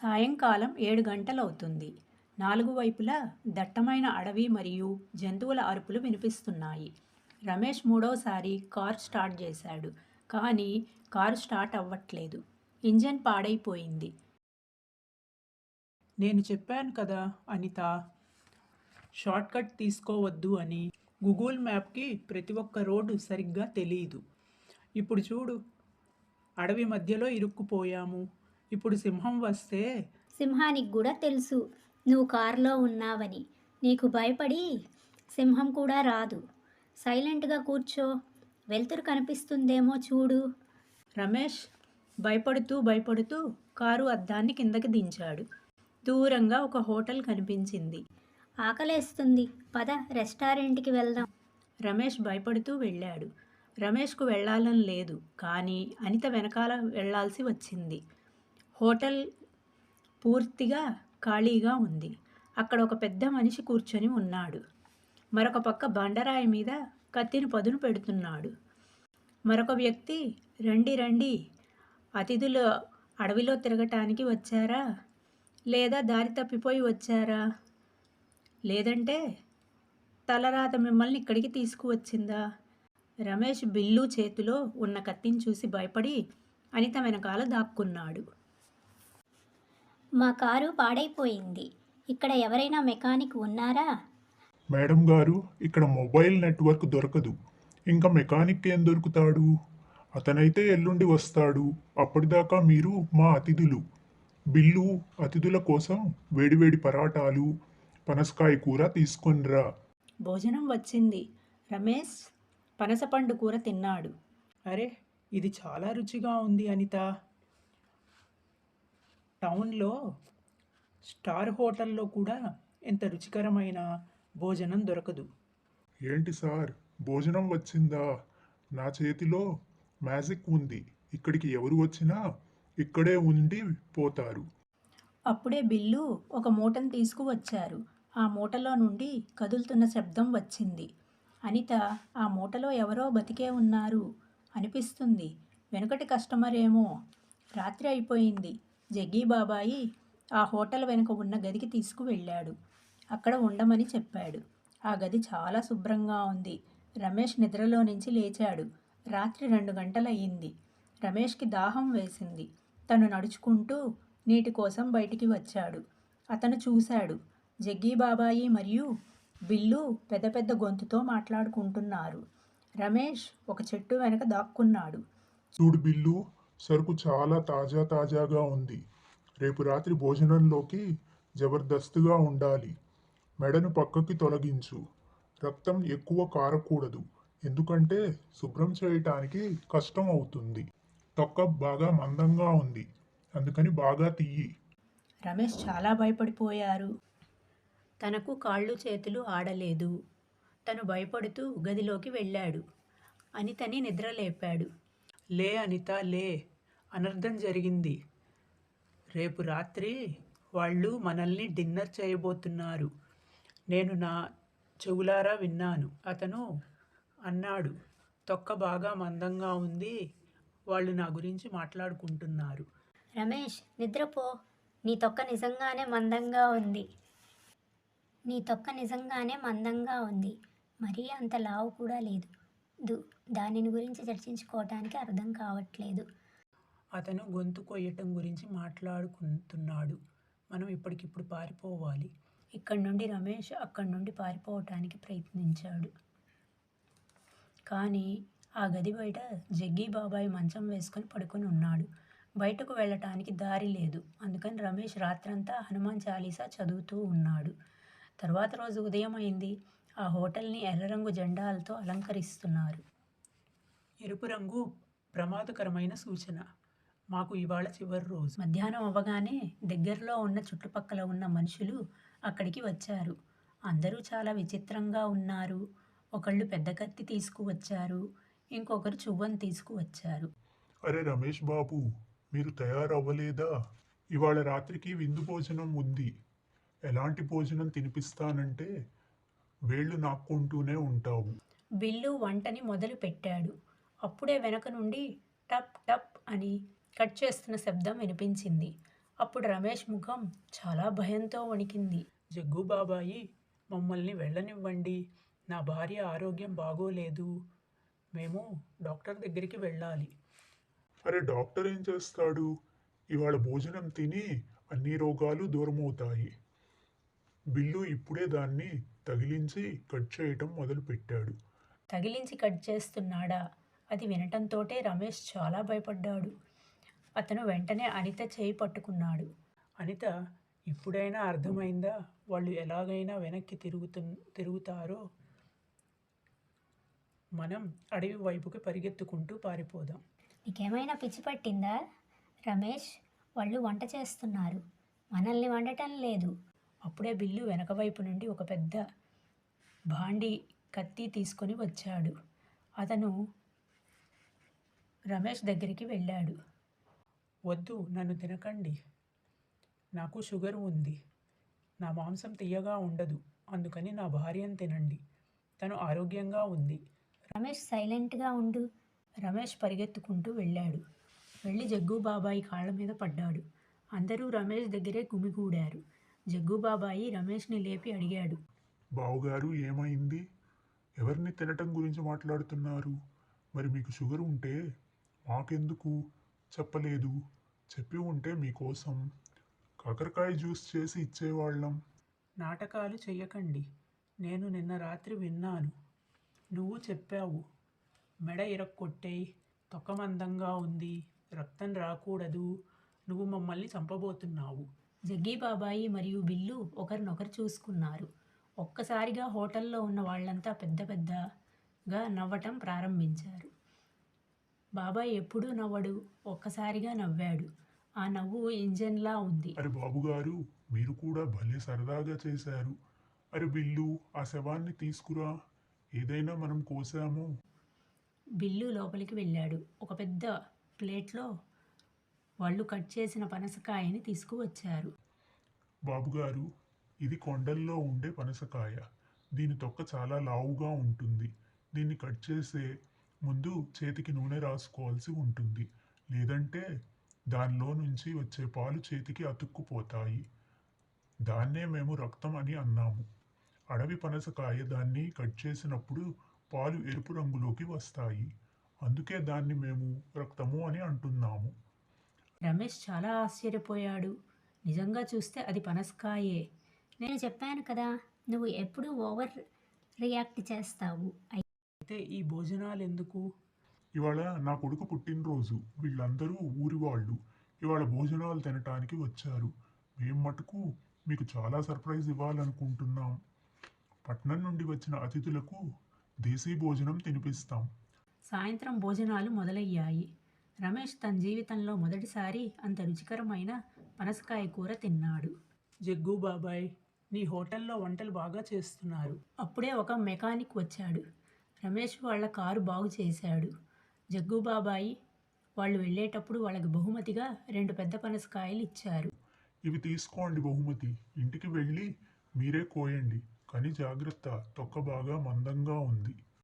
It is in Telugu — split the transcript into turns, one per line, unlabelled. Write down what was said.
సాయంకాలం 7 గంటలవుతుంది. నాలుగు వైపులా దట్టమైన అడవి మరియు జంతువుల అరుపులు వినిపిస్తున్నాయి. రమేష్ మూడోసారి కారు స్టార్ట్ చేశాడు. కానీ కారు స్టార్ట్ అవ్వట్లేదు. ఇంజన్ పాడైపోయింది.
నేను చెప్పాను కదా అనిత, షార్ట్ కట్ తీసుకోవద్దు అని. గూగుల్ మ్యాప్కి ప్రతి ఒక్క రోడ్డు సరిగ్గా తెలియదు. ఇప్పుడు చూడు, అడవి మధ్యలో ఇరుక్కుపోయాము. ఇప్పుడు సింహం వస్తే
సింహానికి కూడా తెలుసు నువ్వు కారులో ఉన్నావని. నీకు భయపడి సింహం కూడా రాదు. సైలెంట్గా కూర్చో. వెలుతురు కనిపిస్తుందేమో చూడు.
రమేష్ భయపడుతూ కారు అద్దాన్ని కిందకి దించాడు. దూరంగా ఒక హోటల్ కనిపించింది.
ఆకలేస్తుంది, పద రెస్టారెంట్కి వెళ్దాం.
రమేష్ భయపడుతూ వెళ్ళాడు. రమేష్కు వెళ్ళాలని లేదు, కానీ అనిత వెనకాల వెళ్ళాల్సి వచ్చింది. హోటల్ పూర్తిగా ఖాళీగా ఉంది. అక్కడ ఒక పెద్ద మనిషి కూర్చొని ఉన్నాడు. మరొక పక్క బండరాయి మీద కత్తిని పదును పెడుతున్నాడు. మరొక వ్యక్తి, రండి రండి, అతిథులు అడవిలో తిరగటానికి వచ్చారా, లేదా దారి తప్పిపోయి వచ్చారా, లేదంటే తలరాత మిమ్మల్ని ఇక్కడికి తీసుకువచ్చిందా? రమేష్ బిల్లు చేతిలో ఉన్న కత్తిని చూసి భయపడి అనిత వెనకాల దాక్కున్నాడు.
మా కారు పాడైపోయింది. ఇక్కడ ఎవరైనా మెకానిక్ ఉన్నారా?
మేడం గారు, ఇక్కడ మొబైల్ నెట్వర్క్ దొరకదు. ఇంకా మెకానిక్ ఏం దొరుకుతాడు? అతనైతే ఎల్లుండి వస్తాడు. అప్పటిదాకా మీరు మా అతిథులు. బిల్లు అతిథుల కోసం వేడివేడి పరాటాలు, పనసకాయ కూర తీసుకొనిరా.
భోజనం వచ్చింది. రమేష్ పనసపండు కూర తిన్నాడు.
అరే, ఇది చాలా రుచిగా ఉంది అనిత. టౌన్లో స్టార్ హోటల్లో కూడా ఎంత రుచికరమైన భోజనం దొరకదు.
ఏంటి సార్, భోజనం వచ్చిందా? నా చేతిలో మ్యాజిక్ ఉంది. ఇక్కడికి ఎవరు వచ్చినా ఇక్కడే ఉండి పోతారు.
అప్పుడే బిల్లు ఒక మూటను తీసుకువచ్చారు. ఆ మూటలో నుండి కదులుతున్న శబ్దం వచ్చింది. అనిత, ఆ మూటలో ఎవరో బతికే ఉన్నారు అనిపిస్తుంది. వెనుకటి కస్టమర్ ఏమో. రాత్రి అయిపోయింది. జగ్గీ బాబాయి ఆ హోటల్ వెనుక ఉన్న గదికి తీసుకువెళ్ళాడు. అక్కడ ఉండమని చెప్పాడు. ఆ గది చాలా శుభ్రంగా ఉంది. రమేష్ నిద్రలో నుంచి లేచాడు. రాత్రి 2 గంటలయ్యింది. రమేష్కి దాహం వేసింది. తను నడుచుకుంటూ నీటి కోసం బయటికి వచ్చాడు. అతను చూశాడు. జగ్గీ బాబాయి మరియు బిల్లు పెద్ద పెద్ద గొంతుతో మాట్లాడుకుంటున్నారు. రమేష్ ఒక చెట్టు వెనక దాక్కున్నాడు.
చూడు బిల్లు, సరుకు చాలా తాజాగా ఉంది. రేపు రాత్రి భోజనంలోకి జబర్దస్తుగా ఉండాలి. మెడను పక్కకి తొలగించు. రక్తం ఎక్కువ కారకూడదు, ఎందుకంటే శుభ్రం చేయటానికి కష్టం అవుతుంది. తొక్క బాగా మందంగా ఉంది, అందుకని బాగా తీయి.
రమేష్ చాలా భయపడిపోయారు. తనకు కాళ్ళు చేతులు ఆడలేదు. తను భయపడుతూ గదిలోకి వెళ్ళాడు. అనితని నిద్రలేపాడు.
లే అనిత, లే. అనర్థం జరిగింది. రేపు రాత్రి వాళ్ళు మనల్ని డిన్నర్ చేయబోతున్నారు. నేను నా చెవులారా విన్నాను. అతను అన్నాడు, తొక్క బాగా మందంగా ఉంది. వాళ్ళు నా గురించి మాట్లాడుకుంటున్నారు.
రమేష్, నిద్రపో. నీ తొక్క నిజంగానే మందంగా ఉంది. మరీ అంత లావు కూడా లేదు. దానిని గురించి చర్చించుకోవటానికి అర్థం కావట్లేదు.
అతను గొంతు కొయ్యటం గురించి మాట్లాడుకుంటున్నాడు. మనం ఇప్పటికిప్పుడు పారిపోవాలి.
ఇక్కడి నుండి రమేష్ అక్కడి నుండి పారిపోవటానికి ప్రయత్నించాడు. కానీ ఆ గది బయట జగ్గీ బాబాయ్ మంచం వేసుకొని పడుకొని ఉన్నాడు. బయటకు వెళ్ళటానికి దారి లేదు. అందుకని రమేష్ రాత్రంతా హనుమాన్ చాలీసా చదువుతూ ఉన్నాడు. తర్వాత రోజు ఉదయం అయింది. ఆ హోటల్ని ఎర్రరంగు జెండాలతో అలంకరిస్తున్నారు.
ఎరుపు రంగు ప్రమాదకరమైన సూచన. మాకు ఇవాళ చివరి రోజు.
మధ్యాహ్నం అవ్వగానే దగ్గరలో ఉన్న చుట్టుపక్కల ఉన్న మనుషులు అక్కడికి వచ్చారు. అందరూ చాలా విచిత్రంగా ఉన్నారు. ఒకళ్ళు పెద్ద కత్తి తీసుకువచ్చారు. ఇంకొకరు చువ్వను తీసుకువచ్చారు.
అరే రమేష్ బాబు, మీరు తయారవ్వలేదా? ఇవాళ రాత్రికి విందు భోజనం ఉంది. ఎలాంటి భోజనం తినిపిస్తానంటే వేళ్ళు నాక్కుంటూనే ఉంటావు.
బిల్లు వంటని మొదలు పెట్టాడు. అప్పుడే వెనక నుండి టప్ టప్ అని కట్ చేస్తున్న శబ్దం వినిపించింది. అప్పుడు రమేష్ ముఖం చాలా భయంతో వణికింది.
జగ్గు బాబాయి, మమ్మల్ని వెళ్ళనివ్వండి. నా భార్య ఆరోగ్యం బాగోలేదు. మేము డాక్టర్ దగ్గరికి వెళ్ళాలి.
అరే డాక్టర్ ఏం చేస్తాడు? ఇవాళ భోజనం తిని అన్ని రోగాలు దూరమవుతాయి. బిల్లు ఇప్పుడే దాన్ని తగిలించి కట్ చేయటం మొదలుపెట్టాడు.
తగిలించి కట్ చేస్తున్నాడా? అది వినటంతోటే రమేష్ చాలా భయపడ్డాడు. అతను వెంటనే అనిత చేయి పట్టుకున్నాడు.
అనిత, ఇప్పుడైనా అర్థమైందా వాళ్ళు ఎలాగైనా వెనక్కి తిరుగుతారో? మనం అడవి వైపుకి పరిగెత్తుకుంటూ పారిపోదాం.
నీకేమైనా పిచ్చి పట్టిందా రమేష్? వాళ్ళు వంట చేస్తున్నారు, మనల్ని వండటం లేదు.
అప్పుడే బిల్లు వెనక వైపు నుండి ఒక పెద్ద భాండి కత్తి తీసుకొని వచ్చాడు. అతను రమేష్ దగ్గరికి వెళ్ళాడు.
వద్దు, నన్ను తినకండి. నాకు షుగర్ ఉంది. నా మాంసం తీయగా ఉండదు. అందుకని నా భార్యను తినండి. తను ఆరోగ్యంగా ఉంది.
రమేష్ సైలెంట్గా ఉండు.
రమేష్ పరిగెత్తుకుంటూ వెళ్ళాడు. వెళ్ళి జగ్గు బాబాయి కాళ్ళ మీద పడ్డాడు. అందరూ రమేష్ దగ్గరే గుమిగూడారు. జగ్గు బాబాయి రమేష్ని లేపి అడిగాడు.
బావుగారు ఏమైంది? ఎవరిని తినటం గురించి మాట్లాడుతున్నారు? మరి మీకు షుగర్ ఉంటే మాకెందుకు చెప్పలేదు? చెప్పి ఉంటే మీకోసం కాకరకాయ జ్యూస్ చేసి ఇచ్చేవాళ్ళం.
నాటకాలు చెయ్యకండి. నేను నిన్న రాత్రి విన్నాను. నువ్వు చెప్పావు. మెడ ఇరక్కొట్టేయ్, తొక్క మందంగా ఉంది, రక్తం రాకూడదు, నువ్వు మమ్మల్ని చంపబోతున్నావు.
జగ్గి బాబాయి మరియు బిల్లు ఒకరినొకరు చూసుకున్నారు. ఒక్కసారిగా హోటల్లో ఉన్న వాళ్ళంతా పెద్ద పెద్దగా నవ్వటం ప్రారంభించారు. బాబాయ్ ఎప్పుడూ నవ్వడు. ఒక్కసారిగా నవ్వాడు. ఆ నవ్వు ఇంజన్లా ఉంది.
అరే బాబుగారు, మీరు కూడా భలే సరదాగా చేశారు. అరే బిల్లు, ఆ శవాన్ని తీసుకురా. ఏదైనా మనం కోసాము.
బిల్లు లోపలికి వెళ్ళాడు. ఒక పెద్ద ప్లేట్లో వాళ్ళు కట్ చేసిన పనసకాయని తీసుకువచ్చారు.
బాబుగారు, ఇది కొండల్లో ఉండే పనసకాయ. దీని తొక్క చాలా లావుగా ఉంటుంది. దీన్ని కట్ చేసే ముందు చేతికి నూనె రాసుకోవాల్సి ఉంటుంది. లేదంటే దానిలో నుంచి వచ్చే పాలు చేతికి అతుక్కుపోతాయి. దాన్నే మేము రక్తం అని అన్నాము. అడవి పనసకాయ, దాన్ని కట్ చేసినప్పుడు పాలు ఎరుపు రంగులోకి వస్తాయి. అందుకే దాన్ని మేము రక్తము అని అంటున్నాము.
రమేష్ చాలా ఆశ్చర్యపోయాడు. నిజంగా చూస్తే అది పనసకాయే.
నేను చెప్పాను కదా, నువ్వు ఎప్పుడూ ఓవర్ రియాక్ట్ చేస్తావు.
అయితే ఈ భోజనాలు ఎందుకు?
ఇవాళ నా కొడుకు పుట్టినరోజు. వీళ్ళందరూ ఊరి వాళ్ళు ఇవాళ భోజనాలు తినటానికి వచ్చారు. మేం మటుకు మీకు చాలా సర్ప్రైజ్ ఇవ్వాలనుకుంటున్నాం. పట్నం నుండి వచ్చిన అతిథులకు దేశీ భోజనం తినిపిస్తాం.
సాయంత్రం భోజనాలు మొదలయ్యాయి. రమేష్ తన జీవితంలో మొదటిసారి అంత రుచికరమైన పనసకాయ కూర తిన్నాడు.
జగ్గు బాబాయ్, నీ హోటల్లో వంటలు బాగా చేస్తున్నారు.
అప్పుడే ఒక మెకానిక్ వచ్చాడు. రమేష్ వాళ్ళ కారు బాగు చేశాడు. జగ్గు బాబాయి వాళ్ళు వెళ్ళేటప్పుడు వాళ్ళకి బహుమతిగా 2 పెద్ద పనసకాయలు ఇచ్చారు.
ఇవి తీసుకోండి బహుమతి. ఇంటికి వెళ్ళి మీరే కోయండి. కానీ జాగ్రత్త, తొక్క బాగా మందంగా ఉంది.